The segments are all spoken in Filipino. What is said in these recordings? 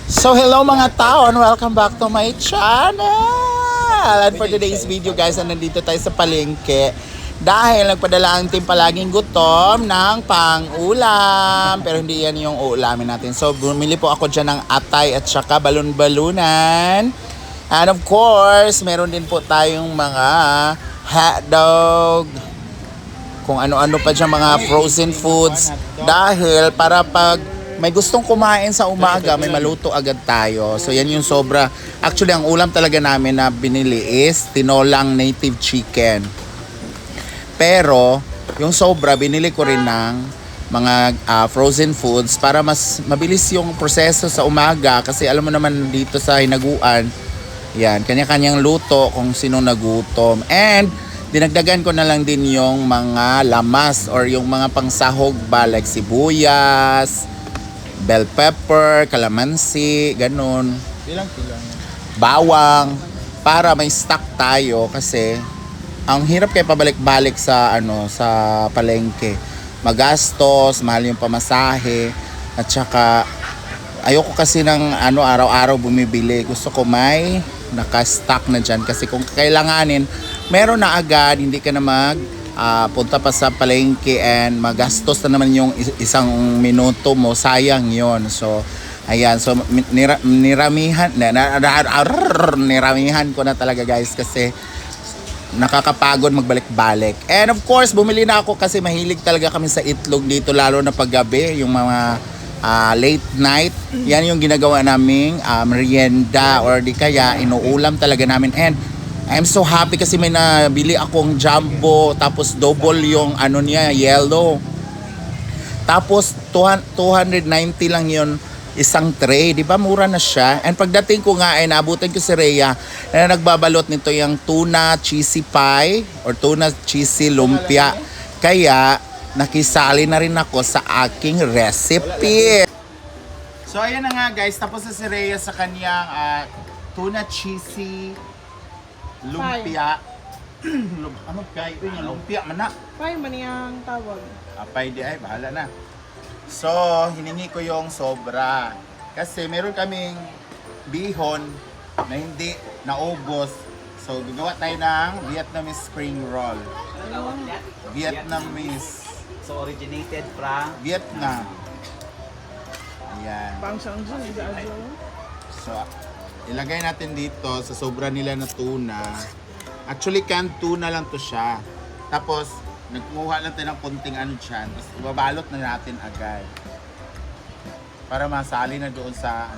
So hello mga tao and welcome back to my channel. And for today's video guys, nandito tayo sa palengke dahil nagpadala ang team palaging gutom ng pang-ulam. Pero hindi yan yung uulamin natin. So bumili po ako dyan ng atay at saka balon-balunan. And of course, meron din po tayong mga hotdog, kung ano-ano pa dyan, mga frozen foods. Dahil para pag may gustong kumain sa umaga, may maluto agad tayo. So yan yung sobra. Actually, ang ulam talaga namin na binili is tinolang native chicken. Pero, yung sobra, binili ko rin ng mga frozen foods para mas mabilis yung proseso sa umaga. Kasi alam mo naman dito sa hinaguan, yan, kanya-kanyang luto kung sino nagutom. And, dinagdagan ko na lang din yung mga lamas or yung mga pangsahog ba, like sibuyas, bell pepper, calamansi, ganun. Bawang, para may stock tayo kasi ang hirap kaya pabalik-balik sa sa palengke. Magastos, mahal yung pamasahe, at saka ayoko kasi ng araw-araw bumibili. Gusto ko may naka-stock na dyan kasi kung kailanganin, meron na agad, hindi ka na punta pa sa palengke and magastos na naman yung isang minuto mo, sayang yon. So ayan, so niramihan ko na talaga guys kasi nakakapagod magbalik-balik. And of course, bumili na ako kasi mahilig talaga kami sa itlog dito, lalo na paggabi, yung mga late night. Yan yung ginagawa naming merienda or di kaya inuulam talaga namin. And I'm so happy kasi may nabili akong jumbo, tapos double yung niya, yellow. Tapos 290 lang yun isang tray, di ba? Mura na siya. And pagdating ko nga ay naabutan ko si Rhea na nagbabalot nito yung tuna cheesy pie or tuna cheesy lumpia. Kaya nakisali na rin ako sa aking recipe. So ayan na nga guys, tapos na si Rhea sa kanyang tuna cheesy lumpia. Ano kaya ito yung lumpia man na? Pay man yung tawag. Apay di ay, bahala na. So, hiningi ko yung sobra. Kasi meron kaming bihon na hindi naubos. So, gagawa tayo ng Vietnamese spring roll. Vietnamese. So originated from Vietnam. Ayan. Pang Shangzhen, So, ilagay natin dito sa sobra nila na tuna. Actually, canned tuna lang to siya. Tapos, nagkuha lang tayo ng konting dyan. Tapos, ibabalot na natin agad. Para masali na doon sa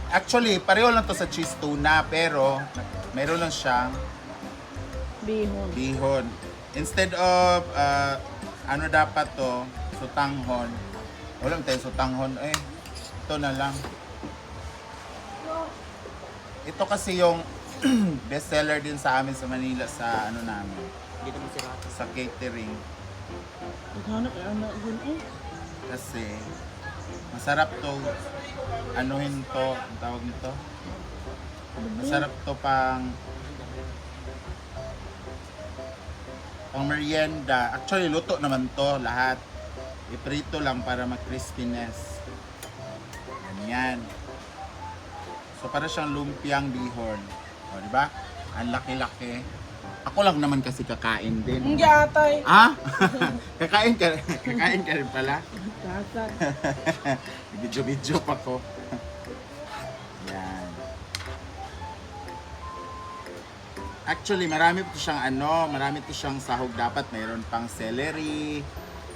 Actually, pareho lang to sa cheese tuna. Pero, meron lang siyang bihon. Instead of, dapat to? Sutanghon. Wala tayong sutanghon. Ito na lang. Ito kasi yung bestseller din sa amin sa Manila sa namin. dito mo sirata. Sa catering. Naghanap ay anak yun Kasi masarap to. Anuhin to, ang tawag nito. Masarap to pang merienda. Actually, luto naman to lahat. Iprito lang para mag-crispiness. Ganyan. So, para siyang lumpiang bihon. O, di ba? Ang laki-laki. Ako lang naman kasi kakain din. Hindi atay. Ah? Kakain ka rin pala? Tatay. Video pa ko. Yan. Actually, marami to siyang sahog. Dapat mayroon pang celery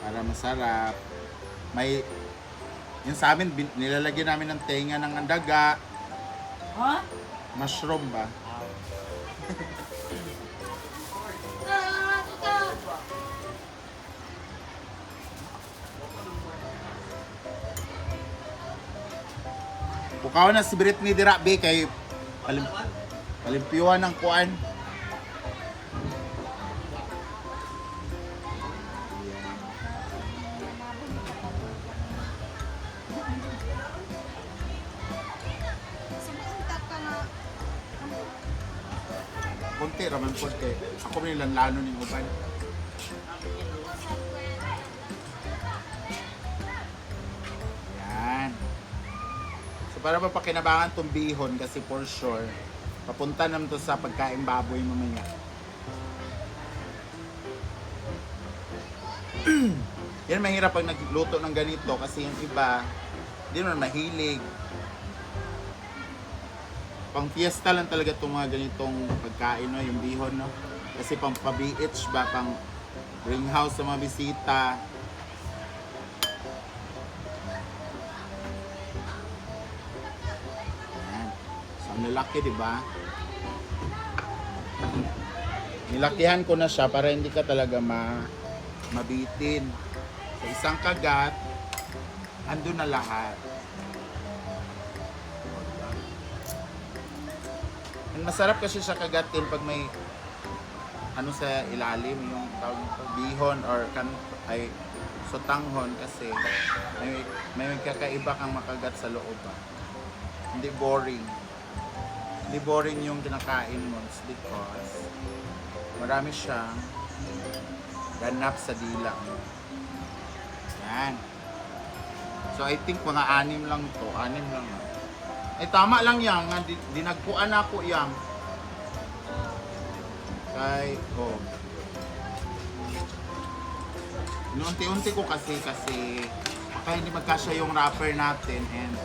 para masarap. May yung sa amin nilalagyan namin ng tenga ng daga. Ha? Mushroom ba? Bukaw na si Britney Dirabe kay palimpiyuhan ng kuan. Kunti raman po kay ako nilang lano ning uban. So para mapakinabangan tong bihon kasi for sure, papunta naman to sa pagkain baboy mamaya. Yan mahirap pag nagluto ng ganito kasi yung iba, hindi naman mahilig. Pang fiesta lang talaga itong mga ganitong pagkain, no? Yung bihon, no? Kasi pang pa-BH ba, pang ring house sa mga bisita. Ayan. So, ang lalaki, di ba? Nilakihan ko na siya para hindi ka talaga mabitin. Sa isang kagat, andun na lahat. And masarap kasi siya kagatin pag may ano sa ilalim, yung tawag nito, bihon or sotanghon kasi may kakaiba kang makagat sa loob. Hindi boring. Hindi boring yung kinakain mo because marami siyang ganap sa dila. Yan. So I think mga 6 lang to. 6 lang. Eh tama lang yan. Dinagpuan ako yan. Kay, oh. Inunti-unti ko kasi baka hindi magkasya yung wrapper natin and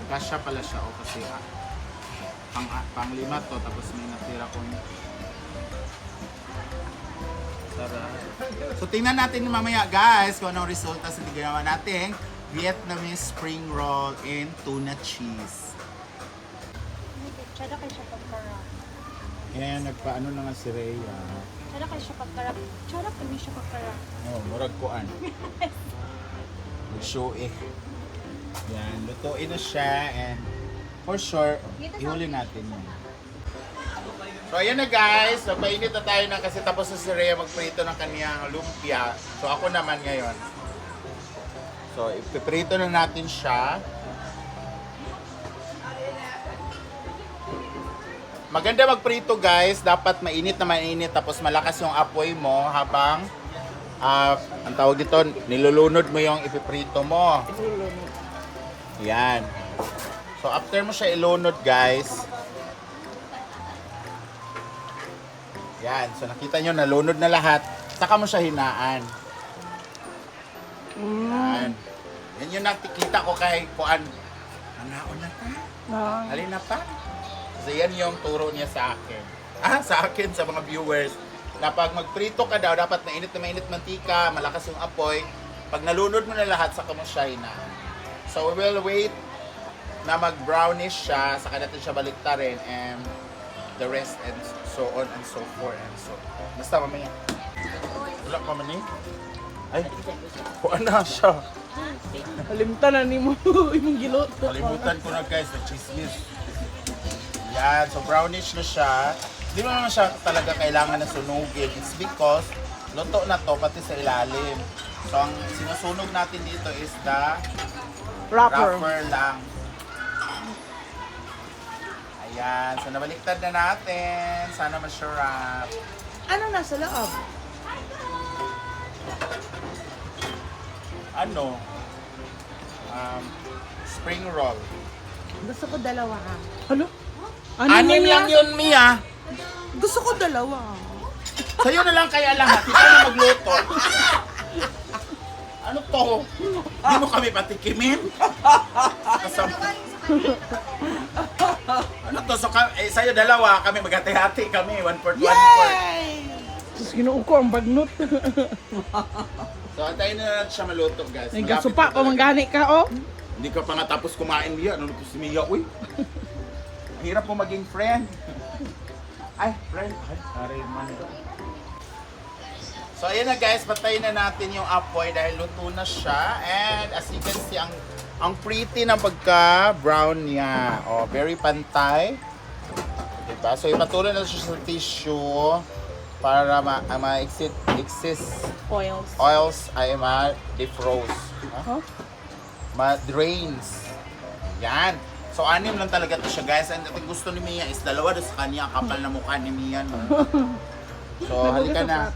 kasya pala siya o kasi pang 5 to tapos may natira ko sarap. So tingnan natin mamaya guys kung anong resulta sa ginawa natin Vietnamese spring roll and tuna cheese. Tsada kayo siya pagkarap. Yan, nagpaano na nga si Rhea. Tsada kayo siya pagkarap. Tsada kayo siya pagkarap. Oh, murag kuan. Mag-show eh. Yan, lutuin na siya and for sure, ihuli natin yan. So ayan na guys, nagpainit na tayo na kasi tapos na si Rhea magprito ng kaniyang lumpia. So ako naman ngayon. So ipiprito na natin siya. Maganda magprito guys, dapat mainit na mainit tapos malakas yung apoy mo habang ang tawag dito, nilulunod mo yung ipiprito mo. Yan. So after mo siya ilunod guys, yan, so nakita nyo nalunod na lahat, saka mo siya hinaan. Yan. Yan yung nakikita ko kay Kuan. Anaon na ta? Halin na pa? So yan yung turo niya sa akin. Sa akin, sa mga viewers. Na pag magprito ka daw, dapat mainit na mainit mantika, malakas yung apoy. Pag nalunod mo na lahat, saka mo siya hinaan. So we will wait na mag-brownish siya, saka natin siya baliktarin and the rest and so on and so forth and so on. Basta mamaya. Wala pa man eh. Ay, kuha na siya. Kalimtan na ni mo imong giluto. Kalimutan ko na guys, nag-chismis. Yan, so brownish na siya. Hindi mo naman siya talaga kailangan na sunugin. It's because luto na to pati sa ilalim. So ang sinusunog natin dito is the wrapper lang. Ayan, so nabaliktad na natin. Sana ma-wrap. Ano nasa loob? Ano? Spring roll. Gusto ko dalawa ha. Ano? Anim lang yun, Mia. Gusto ko dalawa. Sa'yo na lang kaya lahat. Ikaw na magluto. Ano to? Hindi mo kami patikimin? Ano to? So, sa'yo dalawa, kami maghati-hati kami. 1/4, 1/4. Tapos ginuo ko ang bagnot. So, antayin na natin siya maluto, guys. Ay, Malapit gasupa na pa talaga. manggani ka oh. Hindi ka pa nga tapos kumain, Mia. Ano to si Mia? Uy. Ang hirap mo maging friend. Ay, friend. Ay, sorry man. So, ayan na guys. Patayin na natin yung apoy dahil luto na siya. And as you can see, ang pretty ng pagka-brown niya. Oh, very pantay. Diba? So, ipatuloy na siya sa tissue para ma-excess oils ay ma-defroze. Huh? Ma-drains. Yan. So, 6 lang talaga to siya, guys. And ang gusto ni Mia is 2 doon sa kanya. Kapal na mukha ni Mia. No? So, halika na.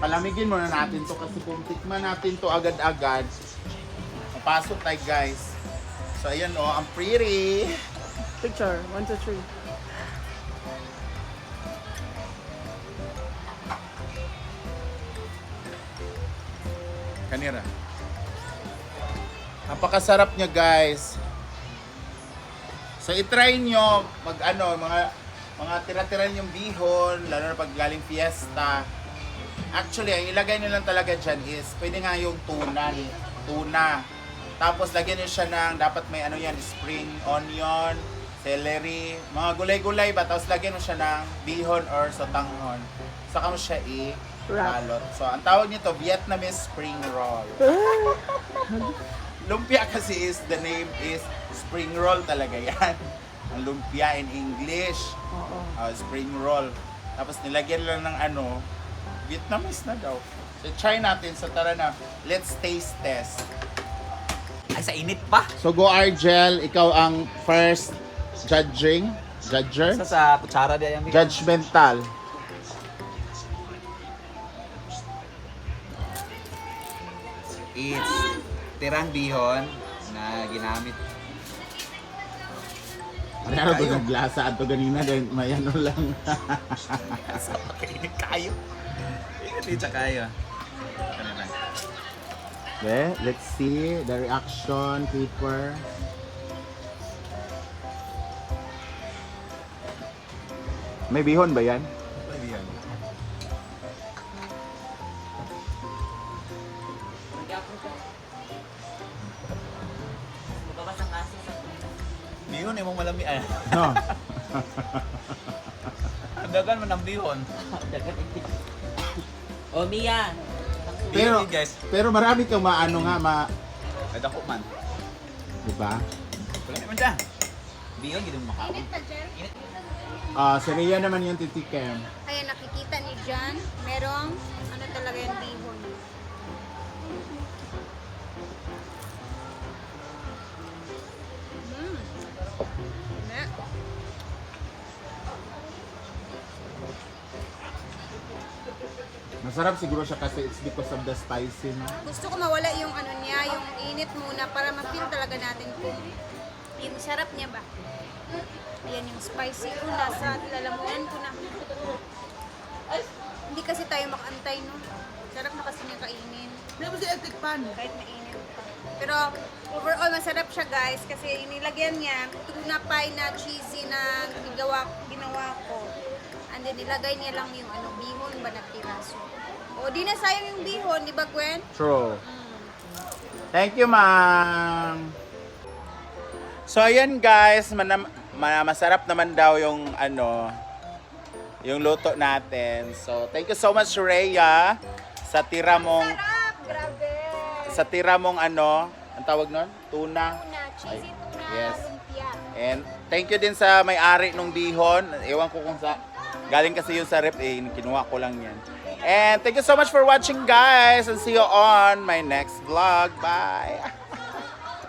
Palamigin muna natin to kasi kung tikman natin to agad-agad, Pasok tayo guys. So ayan oh, ang pretty. Picture. 1, 2, 3. Kanira. Napakasarap niya guys. So i-try nyo mag ano, mga tira-tira yung bihon, lalo na pag galing fiesta. Actually, ang ilagay nyo lang talaga dyan is, pwede nga yung tuna. Tapos lagyan nyo siya ng, dapat may ano yan, spring onion, celery, mga gulay-gulay ba? Tapos lagyan mo siya ng bihon or sotanghon. Saka mo siya i-balot. So, ang tawag nito, Vietnamese spring roll. Lumpia kasi is, the name is spring roll talaga yan. Ang lumpia in English. Spring roll. Tapos nilagyan lang ng ano, Vietnamese na daw. So, try natin. So, tara na. Let's taste test. Ay, sa init pa. So, go Argel. Ikaw ang first judger? Sa kutsara di yung Judgmental. It's tirang bihon na ginamit. Ano ba ng glasa ato ganina dahil may ano lang. Sa pagkainit kayo. Init sa kayo. Ito na lang. Okay, let's see the reaction, people. May bihon ba yan? Bihon eh mong malami ay. No. Dagan man ang bihon. Oh, Mia. Pero, Bihon guys. pero marami kang maano nga, Ay dako man. diba? Wala naman dyan. Bihon gid mo makaon. Init pa, Jen. Si Rhea naman yung titikim. Kaya nakikita ni Jan, merong ano talaga yung bihon. Ne. Masarap siguro siya kasi it's because of the spicy, no? Gusto ko mawala yung ano niya, yung init muna para ma-feel talaga natin kung yung sarap niya ba. Ayan yung spicy ko, nasa lalamunan ko na. Hindi kasi tayo makaantay, no? Sarap na kasi niya kainin. Hindi mo si electric pan. Kahit mainit pa. Pero overall, masarap siya guys kasi nilagyan niya tuna pie na cheesy na ginawa ko. And then nilagay niya lang yung ano, bihon ba na piraso. O di na sayang yung bihon, di ba Gwen? True. Thank you, ma'am. So, ayan guys, masarap naman daw yung ano, yung luto natin. So, thank you so much, Rhea, sa tira mong, Sarap! Grabe! sa tira mong ano, ang tawag nun? Tuna. Tuna, cheesy tuna, Yes. lumpia. And thank you din sa may-ari nung bihon. Ewan ko kung sa, galing kasi yun sa rep, kinuha ko lang yan. And thank you so much for watching guys, and see you on my next vlog. Bye!